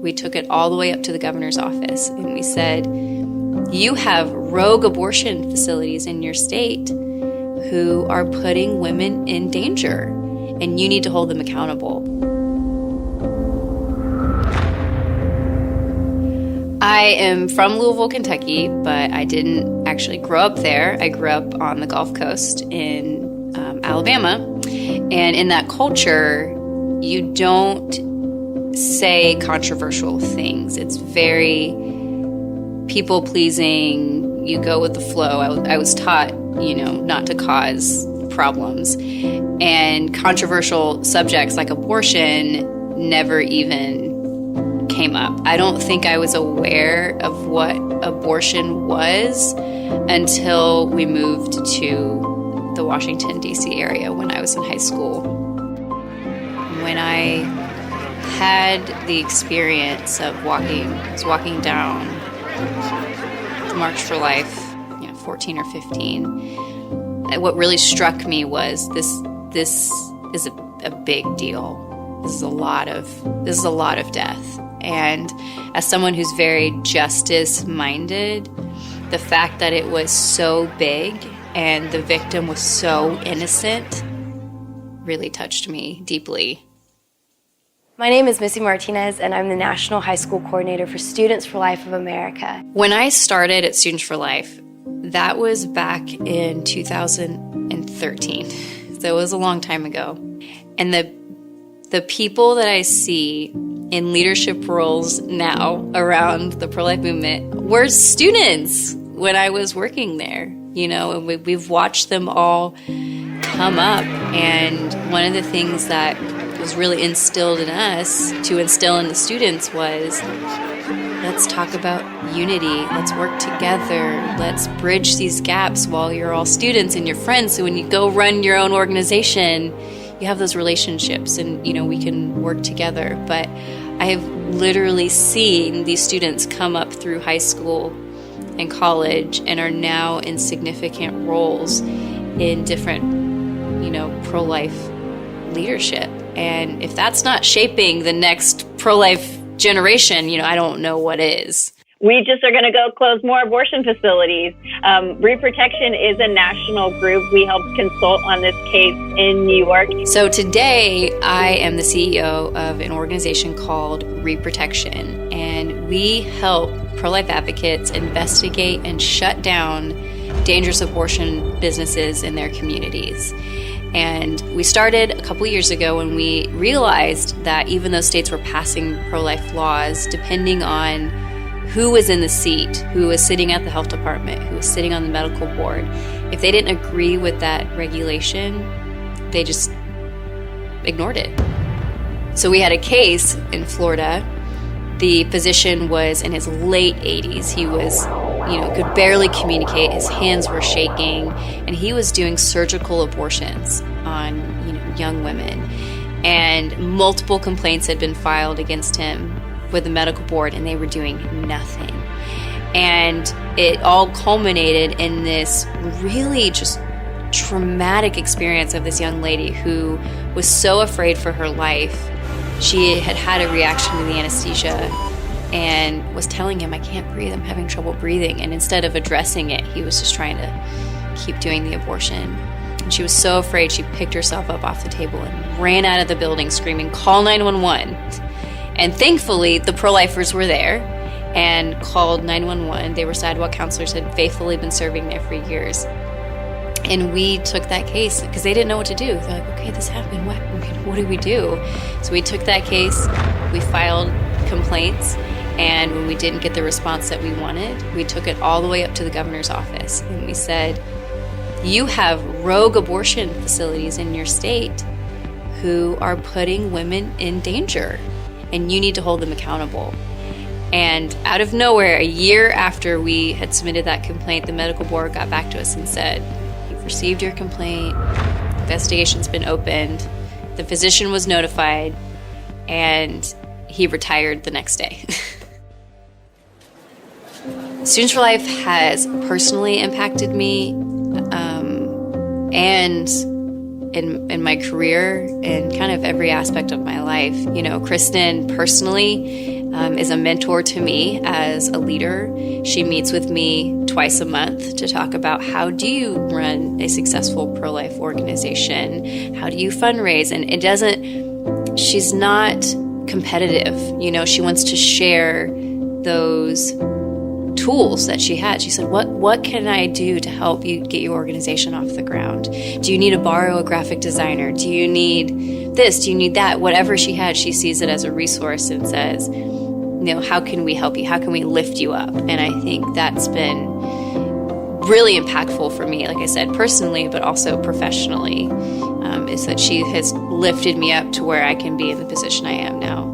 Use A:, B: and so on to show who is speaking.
A: we took it all the way up to the governor's office, and we said, you have rogue abortion facilities in your state who are putting women in danger, and you need to hold them accountable. I am from Louisville, Kentucky, but I didn't actually grow up there. I grew up on the Gulf Coast in Alabama, and in that culture, you don't say controversial things. It's very people-pleasing. You go with the flow. I was taught, not to cause problems, and controversial subjects like abortion never even came up. I don't think I was aware of what abortion was until we moved to the Washington, D.C. area when I was in high school. When I had the experience of walking down the March for Life, 14 or 15, what really struck me was this is a big deal. This is a lot of death. And as someone who's very justice-minded, the fact that it was so big and the victim was so innocent really touched me deeply.
B: My name is Missy Martinez, and I'm the National High School Coordinator for Students for Life of America.
A: When I started at Students for Life, that was back in 2013. So it was a long time ago. And the people that I see in leadership roles now around the pro-life movement were students when I was working there. And we've watched them all come up. And one of the things that was really instilled in us to instill in the students was, let's talk about unity. Let's work together. Let's bridge these gaps while you're all students and your friends. So when you go run your own organization, you have those relationships and, we can work together. But I have literally seen these students come up through high school and college and are now in significant roles in different, pro-life leadership. And if that's not shaping the next pro-life generation, I don't know what is.
C: We just are going to go close more abortion facilities. Reprotection is a national group. We helped consult on this case in New York.
A: So today, I am the CEO of an organization called Reprotection, and we help pro-life advocates investigate and shut down dangerous abortion businesses in their communities. And we started a couple years ago when we realized that even though states were passing pro-life laws, depending on who was in the seat, who was sitting at the health department, who was sitting on the medical board, if they didn't agree with that regulation, they just ignored it. So we had a case in Florida. The physician was in his late 80s. He was, could barely communicate. His hands were shaking, and he was doing surgical abortions on, young women. And multiple complaints had been filed against him with the medical board, and they were doing nothing. And it all culminated in this really just traumatic experience of this young lady who was so afraid for her life. She had had a reaction to the anesthesia and was telling him, I can't breathe, I'm having trouble breathing. And instead of addressing it, he was just trying to keep doing the abortion. And she was so afraid, she picked herself up off the table and ran out of the building screaming, call 911. And thankfully, the pro-lifers were there and called 911. They were sidewalk counselors, had faithfully been serving there for years. And we took that case because they didn't know what to do. They're like, okay, this happened. What do we do? So we took that case, we filed complaints, and when we didn't get the response that we wanted, we took it all the way up to the governor's office. And we said, you have rogue abortion facilities in your state who are putting women in danger, and you need to hold them accountable. And out of nowhere, a year after we had submitted that complaint, the medical board got back to us and said, you've received your complaint, investigation's been opened, the physician was notified, and he retired the next day. Students for Life has personally impacted me, and in my career and kind of every aspect of my life. Kristen personally is a mentor to me as a leader. She meets with me twice a month to talk about how do you run a successful pro-life organization? How do you fundraise? And she's not competitive. She wants to share those tools that she had. She said, what can I do to help you get your organization off the ground? Do you need to borrow a graphic designer? Do you need this? Do you need that? Whatever she had, she sees it as a resource and says, how can we help you? How can we lift you up? And I think that's been really impactful for me, like I said, personally, but also professionally, is that she has lifted me up to where I can be in the position I am now.